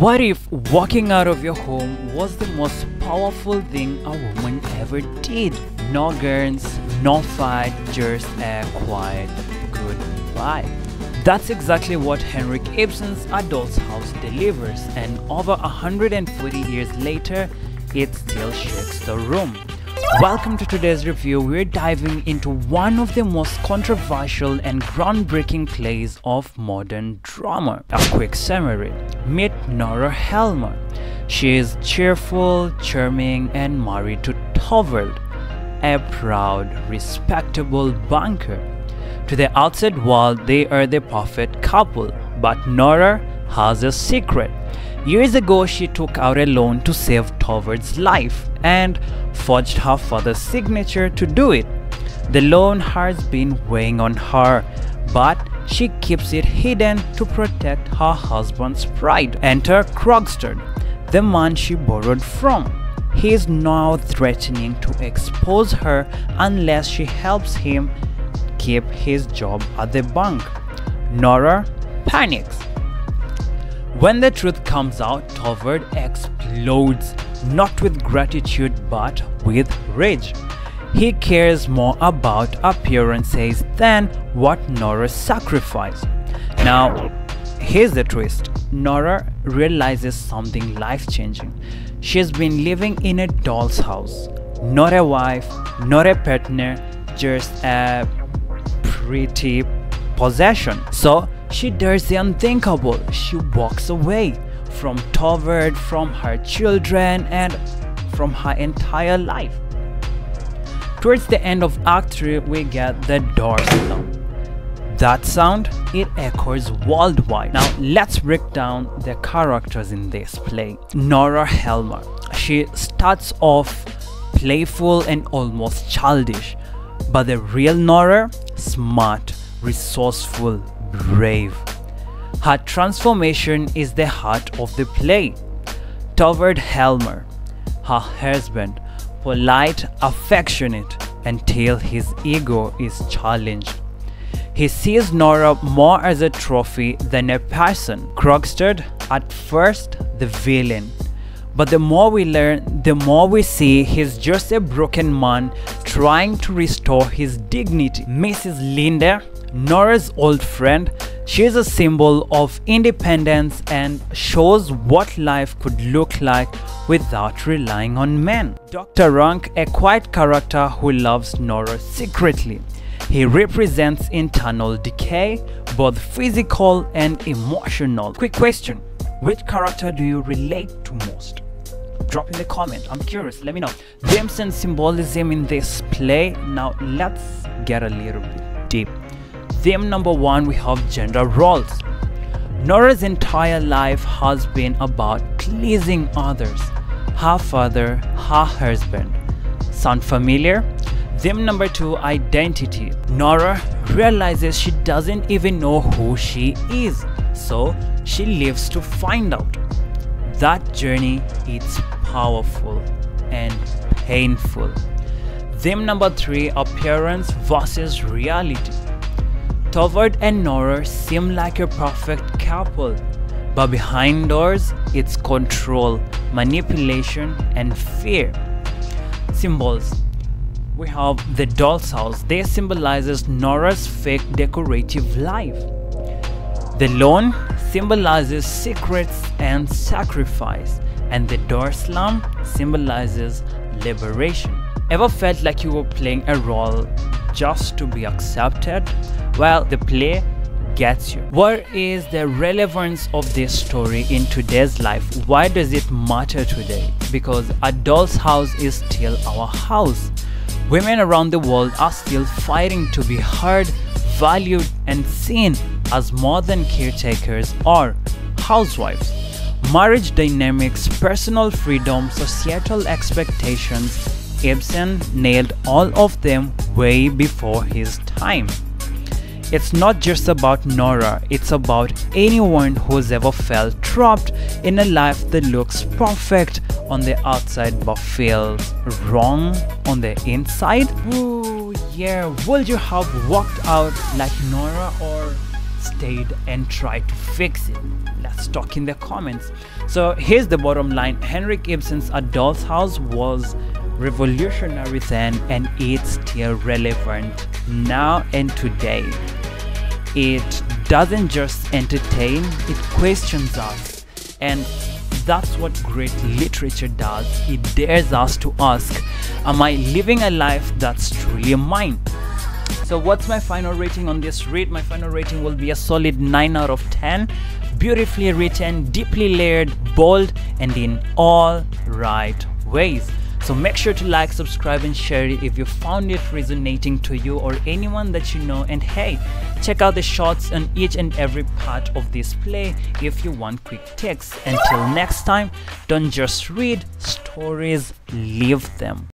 What if walking out of your home was the most powerful thing a woman ever did? No girls, no fight, just a quiet goodbye. That's exactly what Henrik Ibsen's A Doll's House delivers, and over 140 years later, it still shakes the room. Welcome to today's review. We're diving into one of the most controversial and groundbreaking plays of modern drama. A quick summary. Meet Nora Helmer. She is cheerful, charming, and married to Torvald, a proud, respectable banker. To the outside world, they are the perfect couple, but Nora has a secret. Years ago, she took out a loan to save Torvald's life and forged her father's signature to do it. The loan has been weighing on her, but she keeps it hidden to protect her husband's pride. Enter Krogstad, the man she borrowed from. He is now threatening to expose her unless she helps him keep his job at the bank. Nora panics. When the truth comes out, Torvald explodes, not with gratitude but with rage. He cares more about appearances than what Nora sacrificed. Now, here's the twist. Nora realizes something life-changing. She's been living in a doll's house. Not a wife, not a partner, just a pretty possession. So she does the unthinkable. She walks away from Torvald, from her children, and from her entire life. Towards the end of Act 3, we get the door slam. That sound, it echoes worldwide. Now let's break down the characters in this play. Nora Helmer. She starts off playful and almost childish, but the real Nora, smart, resourceful, brave. Her transformation is the heart of the play. Torvald Helmer, her husband, polite, affectionate, until his ego is challenged. He sees Nora more as a trophy than a person. Krogstad, at first the villain, but the more we learn, the more we see he's just a broken man trying to restore his dignity. Mrs. Linda, Nora's old friend, she is a symbol of independence and shows what life could look like without relying on men. Dr. Rank, a quiet character who loves Nora secretly. He represents internal decay, both physical and emotional. Quick question. Which character do you relate to most? Drop in the comment. I'm curious. Let me know. Themes and symbolism in this play. Now let's get a little bit deep. Theme number 1, we have gender roles. Nora's entire life has been about pleasing others. Her father, her husband. Sound familiar? Theme number 2, identity. Nora realizes she doesn't even know who she is, so she lives to find out. That journey is powerful and painful. Theme number 3, appearance versus reality. Torvald and Nora seem like a perfect couple, but behind doors, it's control, manipulation, and fear. Symbols. We have the doll's house. This symbolizes Nora's fake decorative life. The loan symbolizes secrets and sacrifice, and the door slam symbolizes liberation. Ever felt like you were playing a role just to be accepted? Well, the play gets you. What is the relevance of this story in today's life? Why does it matter today? Because A Doll's House is still our house. Women around the world are still fighting to be heard, valued, and seen as more than caretakers or housewives. Marriage dynamics, personal freedom, societal expectations, Ibsen nailed all of them way before his time. It's not just about Nora, it's about anyone who's ever felt trapped in a life that looks perfect on the outside but feels wrong on the inside. Ooh, yeah, would you have walked out like Nora or stayed and tried to fix it? Let's talk in the comments. So here's the bottom line. Henrik Ibsen's A Doll's House was revolutionary then, and it's still relevant now and today. It doesn't just entertain, it questions us, and that's what great literature does. It dares us to ask, am I living a life that's truly mine? So what's my final rating on this read? My final rating will be a solid 9 out of 10. Beautifully written, deeply layered, bold, and in all right ways. So make sure to like, subscribe, and share it if you found it resonating to you or anyone that you know. And hey, check out the shots on each and every part of this play if you want quick takes. Until next time, don't just read stories, live them.